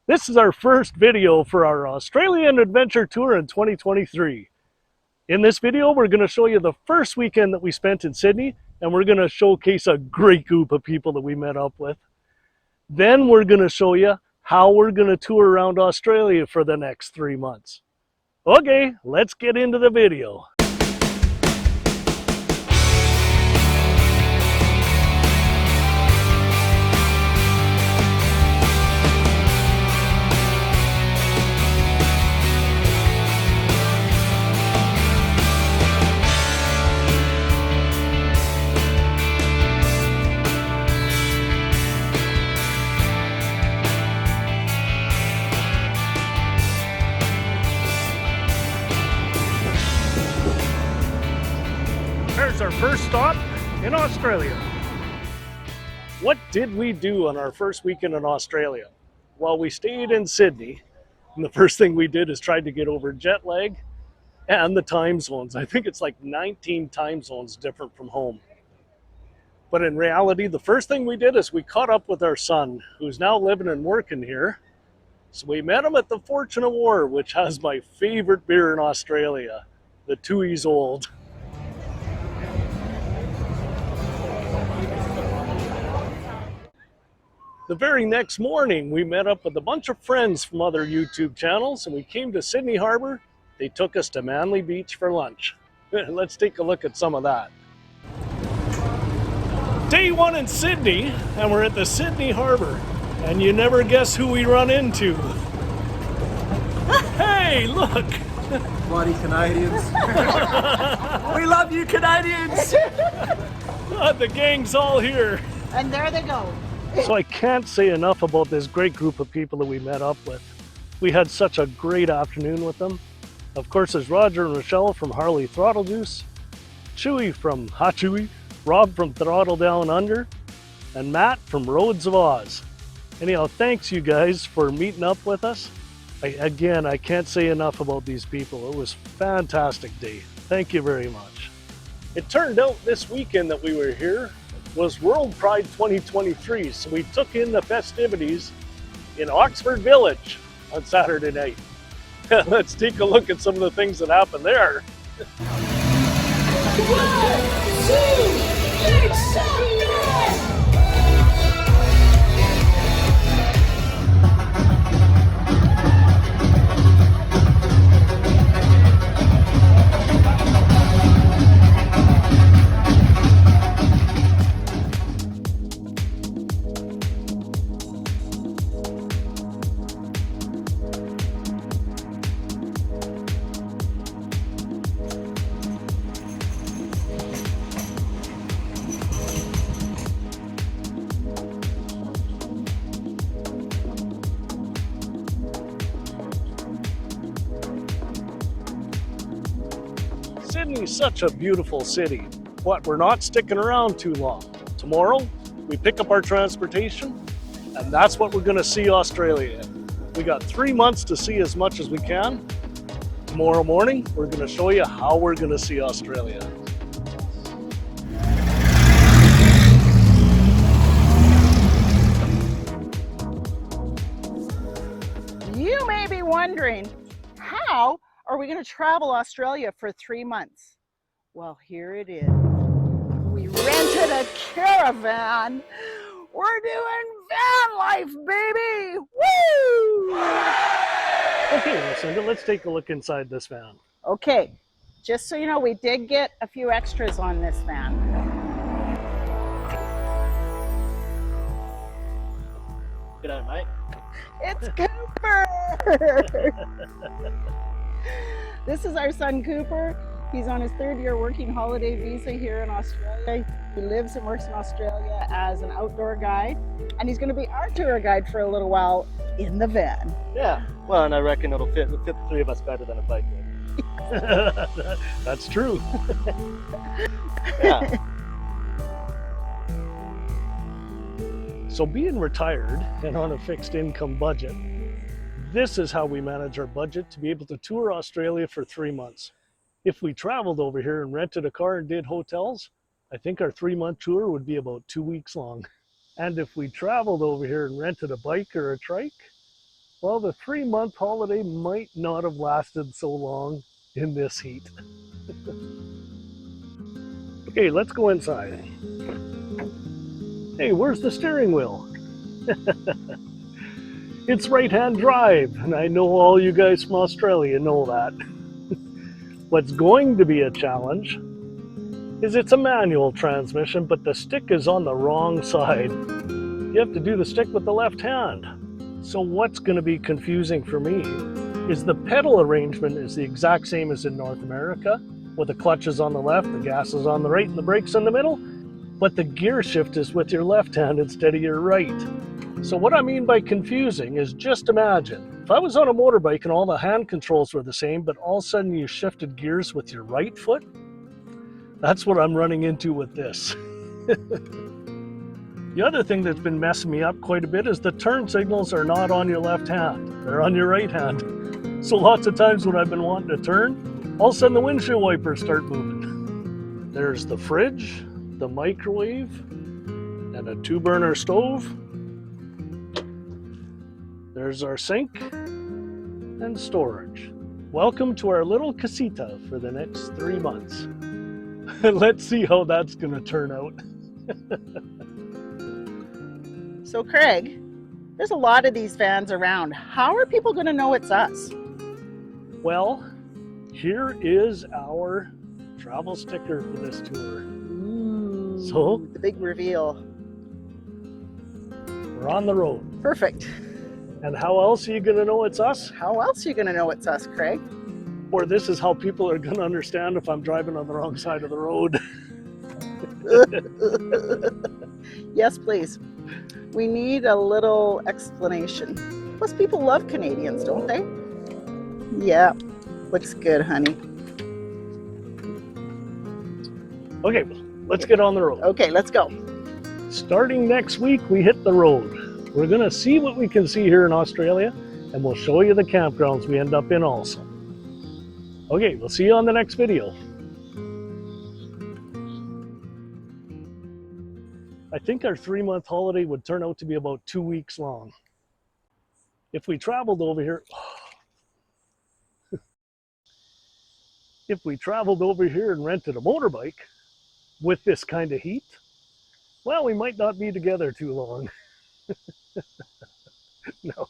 This is our first video for our Australian Adventure Tour in 2023. In this video, we're going to show you the first weekend that we spent in Sydney, and we're going to showcase a great group of people that we met up with. Then we're going to show you how we're going to tour around Australia for the next 3 months. Okay, let's get into the video. There's our first stop in Australia. What did we do on our first weekend in Australia? Well, we stayed in Sydney, and the first thing we did is tried to get over jet lag and the time zones. I think it's like 19 time zones different from home. But in reality, the first thing we did is we caught up with our son, who's now living and working here. So we met him at the Fortune of War, which has my favorite beer in Australia, the Tooheys Old. The very next morning, we met up with a bunch of friends from other YouTube channels, and we came to Sydney Harbour. They took us to Manly Beach for lunch. Let's take a look at some of that. Day one in Sydney, and we're at the Sydney Harbour, and you never guess who we run into. Hey, look! Bloody Canadians. We love you, Canadians! The gang's all here. And there they go. So I can't say enough about this great group of people that we met up with. We had such a great afternoon with them. Of course, there's Roger and Rochelle from Harley Throttle Juice, Chewy from Hot Chewy, Rob from Throttle Down Under, and Matt from Roads of Oz. Anyhow, thanks you guys for meeting up with us. I can't say enough about these people. It was a fantastic day. Thank you very much. It turned out this weekend that we were here was World Pride 2023, so we took in the festivities in Oxford Village on Saturday night. Let's take a look at some of the things that happened there. 1, 2, make some noise! Sydney's such a beautiful city, but we're not sticking around too long. Tomorrow, we pick up our transportation, and that's what we're going to see Australia in. We got 3 months to see as much as we can. Tomorrow morning, we're going to show you how we're going to see Australia. You may be wondering, how are we going to travel Australia for 3 months? Well, here it is. We rented a caravan. We're doing van life, baby! Woo! Okay, Lucinda, let's take a look inside this van. Okay, just so you know, we did get a few extras on this van. G'day, mate. It's Cooper! This is our son Cooper. He's on his 3rd year working holiday visa here in Australia. He lives and works in Australia as an outdoor guide, and he's going to be our tour guide for a little while in the van. Yeah, well, and I reckon it'll fit the 3 of us better than a bike would. That's true. Yeah. So being retired and on a fixed income budget, this is how we manage our budget to be able to tour Australia for 3 months. If we traveled over here and rented a car and did hotels, I think our 3-month tour would be about 2 weeks long. And if we traveled over here and rented a bike or a trike, Well, the 3-month holiday might not have lasted so long in this heat. Okay, let's go inside. Hey, where's the steering wheel? It's right-hand drive, and I know all you guys from Australia know that. What's going to be a challenge is it's a manual transmission, but the stick is on the wrong side. You have to do the stick with the left hand. So what's going to be confusing for me is the pedal arrangement is the exact same as in North America, with the clutches on the left, the gas is on the right, and the brakes in the middle, but the gear shift is with your left hand instead of your right. So what I mean by confusing is, just imagine, if I was on a motorbike and all the hand controls were the same, but all of a sudden you shifted gears with your right foot, that's what I'm running into with this. The other thing that's been messing me up quite a bit is the turn signals are not on your left hand, they're on your right hand. So lots of times when I've been wanting to turn, all of a sudden the windshield wipers start moving. There's the fridge, the microwave, and a 2-burner stove. There's our sink and storage. Welcome to our little casita for the next 3 months. Let's see how that's going to turn out. So Craig, there's a lot of these vans around. How are people going to know it's us? Well, here is our travel sticker for this tour. Ooh, So? the big reveal. We're on the road. Perfect. And how else are you going to know it's us? How else are you going to know it's us, Craig? Or this is how people are going to understand if I'm driving on the wrong side of the road. Yes, please. We need a little explanation. Plus, people love Canadians, don't they? Yeah, looks good, honey. Okay, let's get on the road. Okay, let's go. Starting next week, we hit the road. We're going to see what we can see here in Australia, and we'll show you the campgrounds we end up in also. Okay, we'll see you on the next video. I think our 3-month holiday would turn out to be about 2 weeks long. If we traveled over here, and rented a motorbike with this kind of heat, well, we might not be together too long. No.